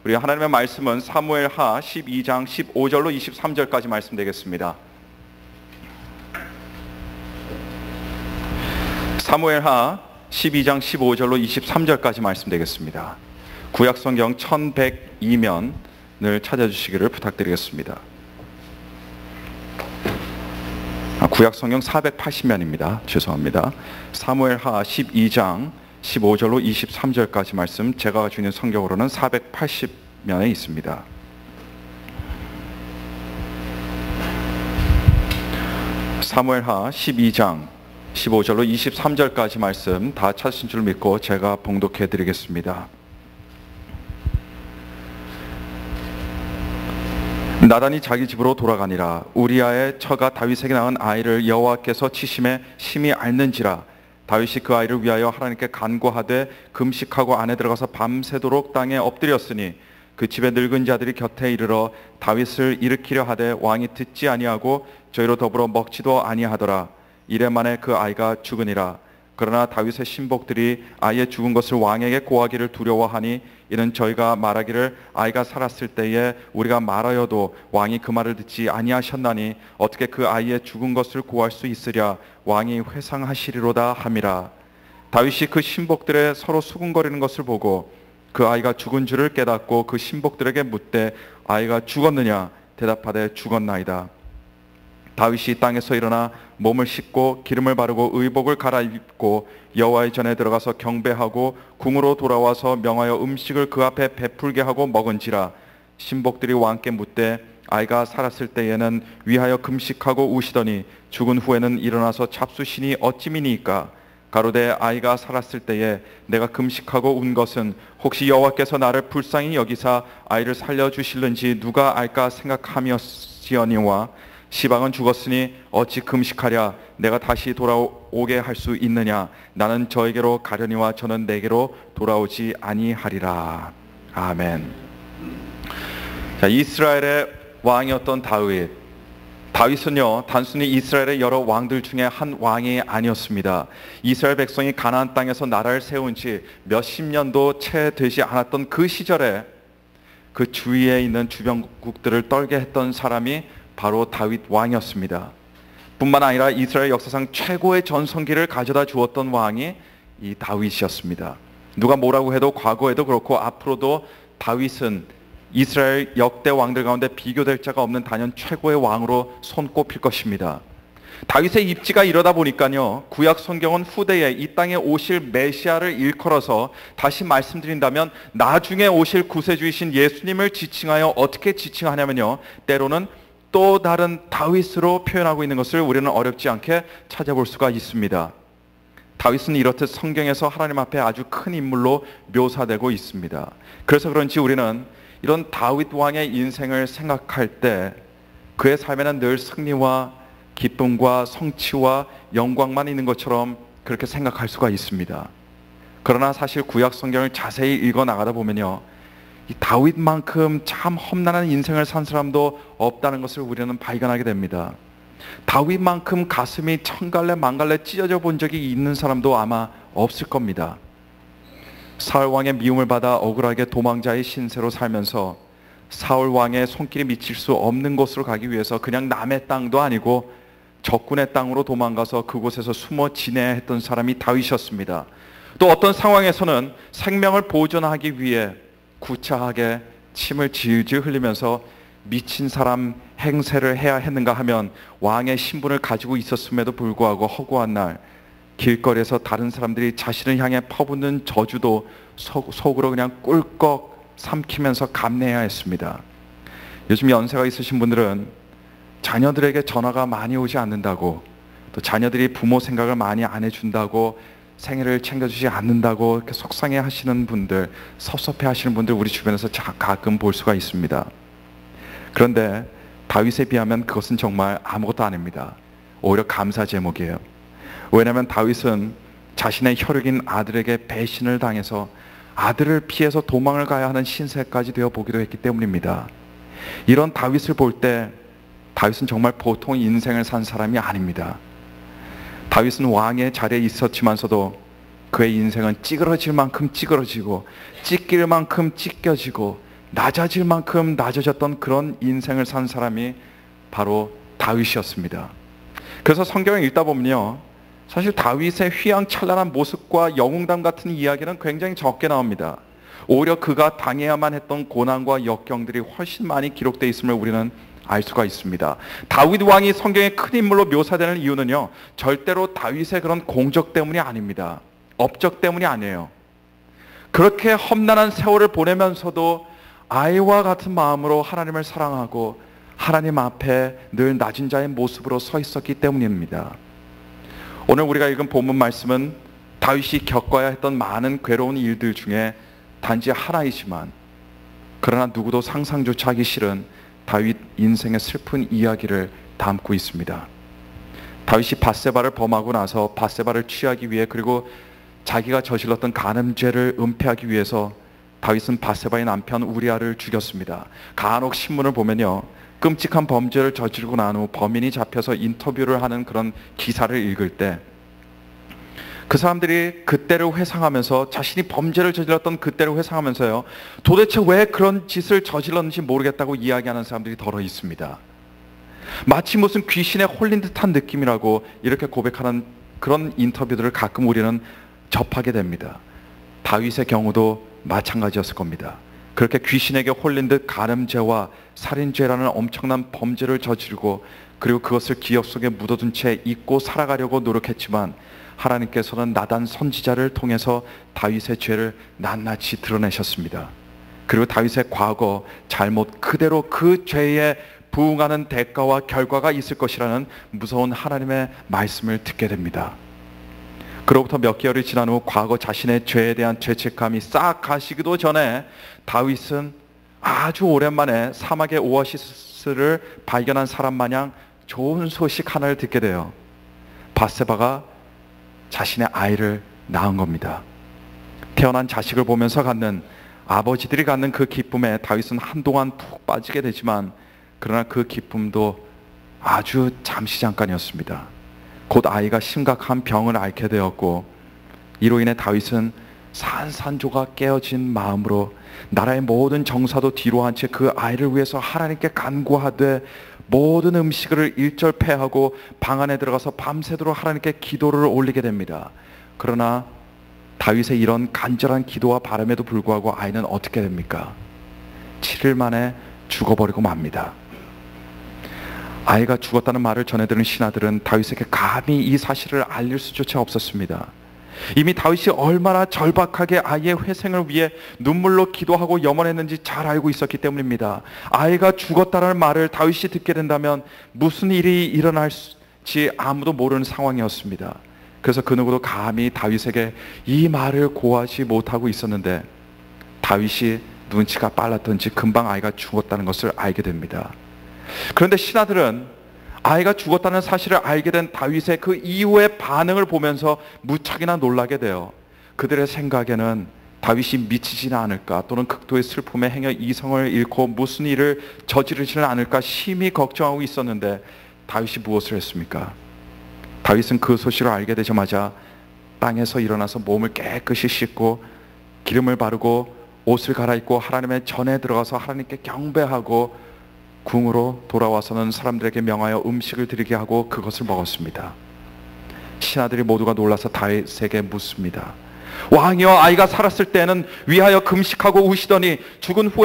우리 하나님의 말씀은 사무엘하 12장 15절로 23절까지 말씀 되겠습니다. 사무엘하 12장 15절로 23절까지 말씀 되겠습니다. 구약성경 1102면을 찾아주시기를 부탁드리겠습니다. 구약성경 480면입니다. 죄송합니다. 사무엘하 12장 15절로 23절까지 말씀, 제가 가지고 있는 성경으로는 480면에 있습니다. 사무엘하 12장 15절로 23절까지 말씀 다 찾으신 줄 믿고 제가 봉독해 드리겠습니다. 나단이 자기 집으로 돌아가니라. 우리아의 처가 다윗에게 낳은 아이를 여호와께서 치심에 심히 앓는지라. 다윗이 그 아이를 위하여 하나님께 간구하되 금식하고 안에 들어가서 밤새도록 땅에 엎드렸으니 그 집의 늙은 자들이 곁에 이르러 다윗을 일으키려 하되 왕이 듣지 아니하고 저희로 더불어 먹지도 아니하더라. 이래 만에 그 아이가 죽으니라. 그러나 다윗의 신복들이 아이의 죽은 것을 왕에게 고하기를 두려워하니 이는 저희가 말하기를 아이가 살았을 때에 우리가 말하여도 왕이 그 말을 듣지 아니하셨나니 어떻게 그 아이의 죽은 것을 고할 수 있으랴. 왕이 회상하시리로다 함이라. 다윗이 그 신복들의 서로 수군거리는 것을 보고 그 아이가 죽은 줄을 깨닫고 그 신복들에게 묻되 아이가 죽었느냐. 대답하되 죽었나이다. 다윗이 땅에서 일어나 몸을 씻고 기름을 바르고 의복을 갈아입고 여호와의 전에 들어가서 경배하고 궁으로 돌아와서 명하여 음식을 그 앞에 베풀게 하고 먹은지라. 신복들이 왕께 묻되 아이가 살았을 때에는 위하여 금식하고 우시더니 죽은 후에는 일어나서 잡수시니 어찌미니이까. 가로되 아이가 살았을 때에 내가 금식하고 운 것은 혹시 여호와께서 나를 불쌍히 여기사 아이를 살려주실는지 누가 알까 생각하며지언니와 시방은 죽었으니 어찌 금식하랴. 내가 다시 돌아오게 할 수 있느냐. 나는 저에게로 가려니와 저는 내게로 돌아오지 아니하리라. 아멘. 자, 이스라엘의 왕이었던 다윗은요 단순히 이스라엘의 여러 왕들 중에 한 왕이 아니었습니다. 이스라엘 백성이 가나안 땅에서 나라를 세운 지 몇십 년도 채 되지 않았던 그 시절에 그 주위에 있는 주변국들을 떨게 했던 사람이 바로 다윗 왕이었습니다. 뿐만 아니라 이스라엘 역사상 최고의 전성기를 가져다 주었던 왕이 이 다윗이었습니다. 누가 뭐라고 해도 과거에도 그렇고 앞으로도 다윗은 이스라엘 역대 왕들 가운데 비교될 자가 없는 단연 최고의 왕으로 손꼽힐 것입니다. 다윗의 입지가 이러다 보니까요 구약 성경은 후대에 이 땅에 오실 메시아를 일컬어서 다시 말씀드린다면 나중에 오실 구세주이신 예수님을 지칭하여 어떻게 지칭하냐면요 때로는 또 다른 다윗으로 표현하고 있는 것을 우리는 어렵지 않게 찾아볼 수가 있습니다. 다윗은 이렇듯 성경에서 하나님 앞에 아주 큰 인물로 묘사되고 있습니다. 그래서 그런지 우리는 이런 다윗 왕의 인생을 생각할 때 그의 삶에는 늘 승리와 기쁨과 성취와 영광만 있는 것처럼 그렇게 생각할 수가 있습니다. 그러나 사실 구약 성경을 자세히 읽어 나가다 보면요 이 다윗만큼 참 험난한 인생을 산 사람도 없다는 것을 우리는 발견하게 됩니다. 다윗만큼 가슴이 천갈래 만갈래 찢어져 본 적이 있는 사람도 아마 없을 겁니다. 사울 왕의 미움을 받아 억울하게 도망자의 신세로 살면서 사울 왕의 손길이 미칠 수 없는 곳으로 가기 위해서 그냥 남의 땅도 아니고 적군의 땅으로 도망가서 그곳에서 숨어 지내야 했던 사람이 다윗이었습니다. 또 어떤 상황에서는 생명을 보존하기 위해 구차하게 침을 질질 흘리면서 미친 사람 행세를 해야 했는가 하면 왕의 신분을 가지고 있었음에도 불구하고 허구한 날 길거리에서 다른 사람들이 자신을 향해 퍼붓는 저주도 속으로 그냥 꿀꺽 삼키면서 감내해야 했습니다. 요즘 연세가 있으신 분들은 자녀들에게 전화가 많이 오지 않는다고, 또 자녀들이 부모 생각을 많이 안 해준다고, 생일을 챙겨주지 않는다고 이렇게 속상해 하시는 분들, 섭섭해 하시는 분들 우리 주변에서 가끔 볼 수가 있습니다. 그런데 다윗에 비하면 그것은 정말 아무것도 아닙니다. 오히려 감사 제목이에요. 왜냐하면 다윗은 자신의 혈육인 아들에게 배신을 당해서 아들을 피해서 도망을 가야 하는 신세까지 되어 보기도 했기 때문입니다. 이런 다윗을 볼 때 다윗은 정말 보통 인생을 산 사람이 아닙니다. 다윗은 왕의 자리에 있었지만서도 그의 인생은 찌그러질 만큼 찌그러지고 찢길 만큼 찢겨지고 낮아질 만큼 낮아졌던 그런 인생을 산 사람이 바로 다윗이었습니다. 그래서 성경을 읽다 보면요, 사실 다윗의 휘황찬란한 모습과 영웅담 같은 이야기는 굉장히 적게 나옵니다. 오히려 그가 당해야만 했던 고난과 역경들이 훨씬 많이 기록되어 있음을 우리는 알 수가 있습니다. 다윗 왕이 성경의 큰 인물로 묘사되는 이유는요, 절대로 다윗의 그런 공적 때문이 아닙니다. 업적 때문이 아니에요. 그렇게 험난한 세월을 보내면서도 아이와 같은 마음으로 하나님을 사랑하고 하나님 앞에 늘 낮은 자의 모습으로 서 있었기 때문입니다. 오늘 우리가 읽은 본문 말씀은 다윗이 겪어야 했던 많은 괴로운 일들 중에 단지 하나이지만, 그러나 누구도 상상조차 하기 싫은 다윗 인생의 슬픈 이야기를 담고 있습니다. 다윗이 밧세바를 범하고 나서 밧세바를 취하기 위해, 그리고 자기가 저질렀던 간음죄를 은폐하기 위해서 다윗은 밧세바의 남편 우리아를 죽였습니다. 간혹 신문을 보면요, 끔찍한 범죄를 저지르고 난 후 범인이 잡혀서 인터뷰를 하는 그런 기사를 읽을 때 그 사람들이 그때를 회상하면서, 자신이 범죄를 저질렀던 그때를 회상하면서요, 도대체 왜 그런 짓을 저질렀는지 모르겠다고 이야기하는 사람들이 더러 있습니다. 마치 무슨 귀신에 홀린 듯한 느낌이라고 이렇게 고백하는 그런 인터뷰들을 가끔 우리는 접하게 됩니다. 다윗의 경우도 마찬가지였을 겁니다. 그렇게 귀신에게 홀린 듯 간음죄와 살인죄라는 엄청난 범죄를 저지르고, 그리고 그것을 기억 속에 묻어둔 채 잊고 살아가려고 노력했지만, 하나님께서는 나단 선지자를 통해서 다윗의 죄를 낱낱이 드러내셨습니다. 그리고 다윗의 과거 잘못 그대로 그 죄에 부응하는 대가와 결과가 있을 것이라는 무서운 하나님의 말씀을 듣게 됩니다. 그로부터 몇 개월이 지난 후 과거 자신의 죄에 대한 죄책감이 싹 가시기도 전에 다윗은 아주 오랜만에 사막의 오아시스를 발견한 사람 마냥 좋은 소식 하나를 듣게 돼요. 밧세바가 자신의 아이를 낳은 겁니다. 태어난 자식을 보면서 갖는, 아버지들이 갖는 그 기쁨에 다윗은 한동안 푹 빠지게 되지만, 그러나 그 기쁨도 아주 잠시 잠깐이었습니다. 곧 아이가 심각한 병을 앓게 되었고, 이로 인해 다윗은 산산조각 깨어진 마음으로 나라의 모든 정사도 뒤로 한 채 그 아이를 위해서 하나님께 간구하되, 모든 음식을 일절패하고 방 안에 들어가서 밤새도록 하나님께 기도를 올리게 됩니다. 그러나 다윗의 이런 간절한 기도와 바람에도 불구하고 아이는 어떻게 됩니까? 7일 만에 죽어버리고 맙니다. 아이가 죽었다는 말을 전해들은 신하들은 다윗에게 감히 이 사실을 알릴 수조차 없었습니다. 이미 다윗이 얼마나 절박하게 아이의 회생을 위해 눈물로 기도하고 염원했는지 잘 알고 있었기 때문입니다. 아이가 죽었다는 말을 다윗이 듣게 된다면 무슨 일이 일어날지 아무도 모르는 상황이었습니다. 그래서 그 누구도 감히 다윗에게 이 말을 고하지 못하고 있었는데, 다윗이 눈치가 빨랐던지 금방 아이가 죽었다는 것을 알게 됩니다. 그런데 신하들은 아이가 죽었다는 사실을 알게 된 다윗의 그 이후의 반응을 보면서 무척이나 놀라게 돼요. 그들의 생각에는 다윗이 미치지는 않을까, 또는 극도의 슬픔에 행여 이성을 잃고 무슨 일을 저지르지는 않을까 심히 걱정하고 있었는데, 다윗이 무엇을 했습니까? 다윗은 그 소식을 알게 되자마자 땅에서 일어나서 몸을 깨끗이 씻고 기름을 바르고 옷을 갈아입고 하나님의 전에 들어가서 하나님께 경배하고, 궁으로 돌아와서는 사람들에게 명하여 음식을 드리게 하고 그것을 먹었습니다. 신하들이 모두가 놀라서 다윗에게 묻습니다. 왕이여, 아이가 살았을 때는 위하여 금식하고 우시더니 죽은 후에